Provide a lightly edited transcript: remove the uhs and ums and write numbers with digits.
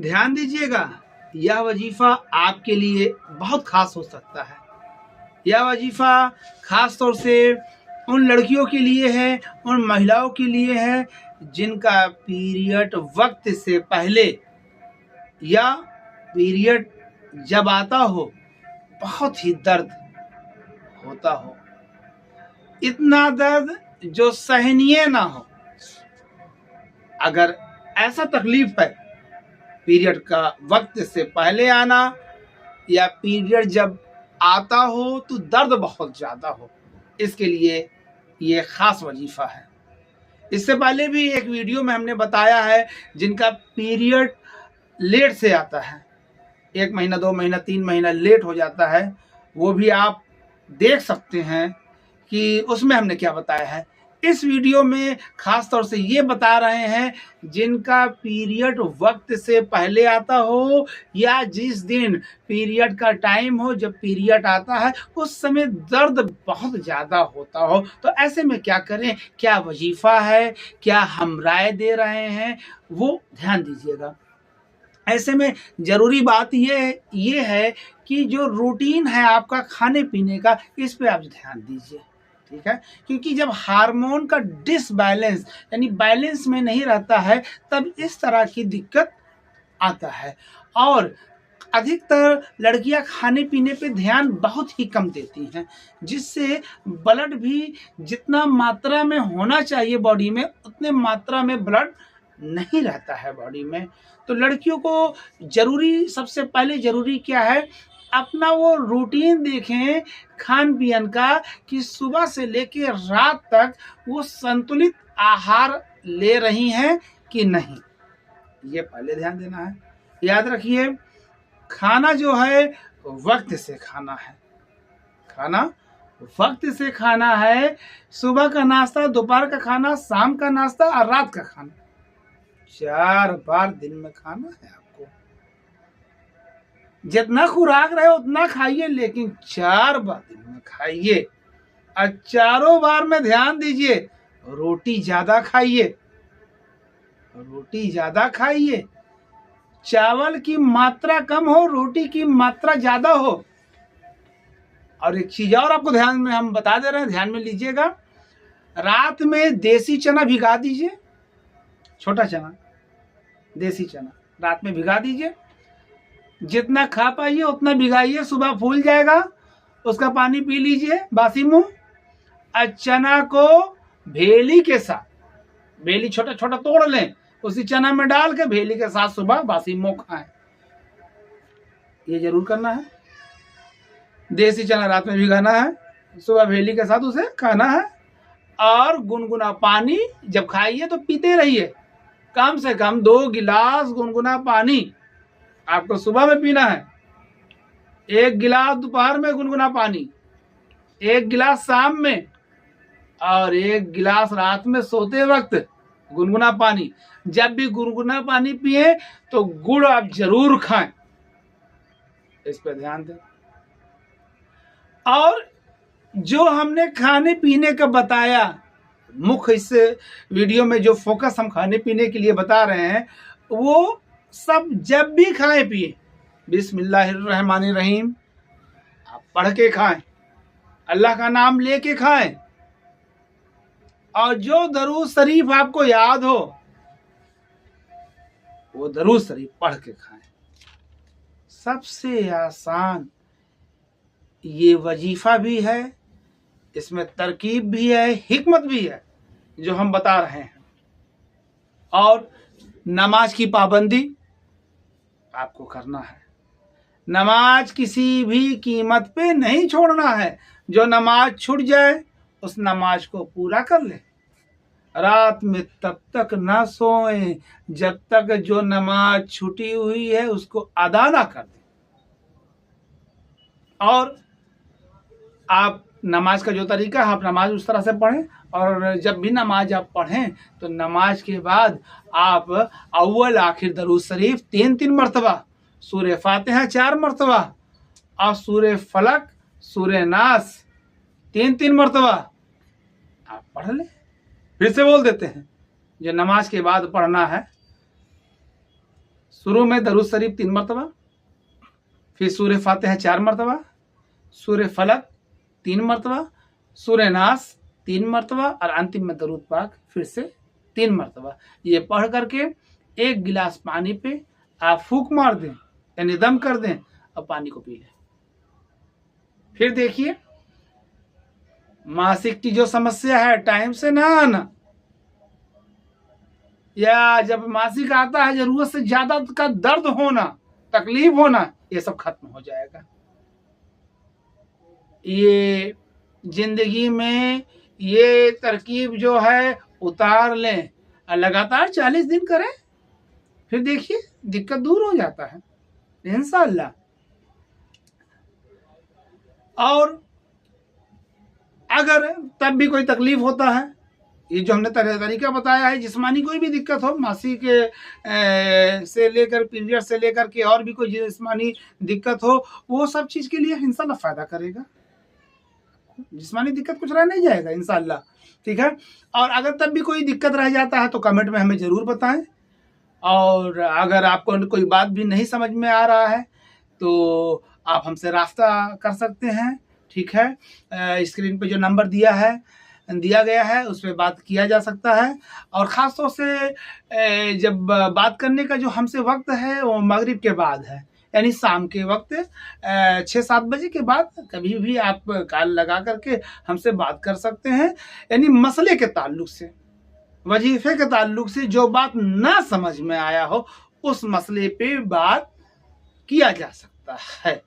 ध्यान दीजिएगा, यह वजीफ़ा आपके लिए बहुत ख़ास हो सकता है। यह वजीफ़ा ख़ास तौर से उन लड़कियों के लिए है, उन महिलाओं के लिए है जिनका पीरियड वक्त से पहले या पीरियड जब आता हो बहुत ही दर्द होता हो, इतना दर्द जो सहनीय ना हो। अगर ऐसा तकलीफ है पीरियड का वक्त से पहले आना या पीरियड जब आता हो तो दर्द बहुत ज़्यादा हो, इसके लिए ये ख़ास वजीफ़ा है। इससे पहले भी एक वीडियो में हमने बताया है जिनका पीरियड लेट से आता है, 1 महीना 2 महीना 3 महीना लेट हो जाता है, वो भी आप देख सकते हैं कि उसमें हमने क्या बताया है। इस वीडियो में ख़ास तौर से ये बता रहे हैं जिनका पीरियड वक्त से पहले आता हो या जिस दिन पीरियड का टाइम हो, जब पीरियड आता है उस समय दर्द बहुत ज़्यादा होता हो, तो ऐसे में क्या करें, क्या वजीफ़ा है, क्या हम राय दे रहे हैं, वो ध्यान दीजिएगा। ऐसे में ज़रूरी बात ये है कि जो रूटीन है आपका खाने पीने का, इस पे आप ध्यान दीजिए, ठीक है। क्योंकि जब हार्मोन का डिसबैलेंस यानी बैलेंस में नहीं रहता है तब इस तरह की दिक्कत आता है। और अधिकतर लड़कियां खाने पीने पे ध्यान बहुत ही कम देती हैं, जिससे ब्लड भी जितना मात्रा में होना चाहिए बॉडी में उतने मात्रा में ब्लड नहीं रहता है बॉडी में। तो लड़कियों को सबसे पहले ज़रूरी क्या है, अपना वो रूटीन देखें खान पियन का कि सुबह से लेकर रात तक वो संतुलित आहार ले रही हैं कि नहीं, ये पहले ध्यान देना है। याद रखिए, खाना जो है वक्त से खाना है, खाना वक्त से खाना है। सुबह का नाश्ता, दोपहर का खाना, शाम का नाश्ता और रात का खाना, 4 बार दिन में खाना है आपको। जितना खुराक रहे उतना खाइए, लेकिन 4 बार दिन में खाइए। और चारों बार में ध्यान दीजिए, रोटी ज्यादा खाइए, रोटी ज्यादा खाइए। चावल की मात्रा कम हो, रोटी की मात्रा ज्यादा हो। और एक चीज और आपको ध्यान में हम बता दे रहे हैं, ध्यान में लीजिएगा। रात में देसी चना भिगा दीजिए, छोटा चना, देसी चना रात में भिगा दीजिए। जितना खा पाइए उतना भिगाइए, सुबह फूल जाएगा, उसका पानी पी लीजिए बासी मुंह। और चना को भेली के साथ, भेली छोटा छोटा तोड़ लें, उसी चना में डाल के भेली के साथ सुबह बासी मुंह खाएं। ये जरूर करना है। देसी चना रात में भिगाना है, सुबह भेली के साथ उसे खाना है। और गुनगुना पानी जब खाइए तो पीते रहिए, कम से कम 2 गिलास गुनगुना पानी आपको सुबह में पीना है। 1 गिलास दोपहर में गुनगुना पानी, 1 गिलास शाम में, और 1 गिलास रात में सोते वक्त गुनगुना पानी। जब भी गुनगुना पानी पिए तो गुड़ आप जरूर खाएं, इस पर ध्यान दें। और जो हमने खाने पीने का बताया, मुख्य इस वीडियो में जो फोकस हम खाने पीने के लिए बता रहे हैं, वो सब जब भी खाएं पिए बिस्मिल्लाहिर्रहमानिर्रहीम आप पढ़ के खाएं, अल्लाह का नाम लेके खाएं। और जो दरूद शरीफ आपको याद हो वो दरूद शरीफ पढ़ के खाएं। सबसे आसान ये वजीफा भी है, इसमें तरकीब भी है, हिकमत भी है जो हम बता रहे हैं। और नमाज की पाबंदी आपको करना है, नमाज किसी भी कीमत पे नहीं छोड़ना है। जो नमाज छूट जाए उस नमाज को पूरा कर ले। रात में तब तक ना सोएं जब तक जो नमाज छूटी हुई है उसको अदा ना कर दें। और आप नमाज का जो तरीका है, आप नमाज उस तरह से पढ़ें। और जब भी नमाज आप पढ़ें तो नमाज के बाद आप अव्वल आखिर दरूद शरीफ 3-3 मरतबा, सूरह फातिहा 4 मरतबा और सूरह फलक, सूरह नास 3-3 मरतबा आप पढ़ लें। फिर से बोल देते हैं, जो नमाज के बाद पढ़ना है, शुरू में दरूद शरीफ 3 मरतबा, फिर सूरह फातिहा 4 मरतबा, सूरह फलक 3 मरतबा, सूरह नास 3 मरतबा और अंतिम में दरूद पाक फिर से 3 मरतबा। ये पढ़ करके 1 गिलास पानी पे आप फूंक मार दें यानी दम कर दें और पानी को पी लें। फिर देखिए, मासिक की जो समस्या है टाइम से ना आना, या जब मासिक आता है जरूरत से ज्यादा का दर्द होना, तकलीफ होना, ये सब खत्म हो जाएगा। ये जिंदगी में ये तरकीब जो है उतार लें और लगातार 40 दिन करें, फिर देखिए दिक्कत दूर हो जाता है इंशाअल्लाह। और अगर तब भी कोई तकलीफ होता है, ये जो हमने तरीका बताया है, जिस्मानी कोई भी दिक्कत हो, मासिक से लेकर पीरियड से लेकर के और भी कोई जिस्मानी दिक्कत हो, वो सब चीज़ के लिए इंशाल्लाह फ़ायदा करेगा। जिस्मानी दिक्कत कुछ रह नहीं जाएगा इंशाल्लाह, ठीक है। और अगर तब भी कोई दिक्कत रह जाता है तो कमेंट में हमें ज़रूर बताएं। और अगर आपको कोई बात भी नहीं समझ में आ रहा है तो आप हमसे रास्ता कर सकते हैं, ठीक है। स्क्रीन पे जो नंबर दिया गया है उस पर बात किया जा सकता है। और ख़ास तौर से जब बात करने का जो हमसे वक्त है वो मगरिब के बाद है, यानी शाम के वक्त 6-7 बजे के बाद कभी भी आप कॉल लगा करके हमसे बात कर सकते हैं। यानी मसले के ताल्लुक से, वजीफे के ताल्लुक से जो बात ना समझ में आया हो उस मसले पे बात किया जा सकता है।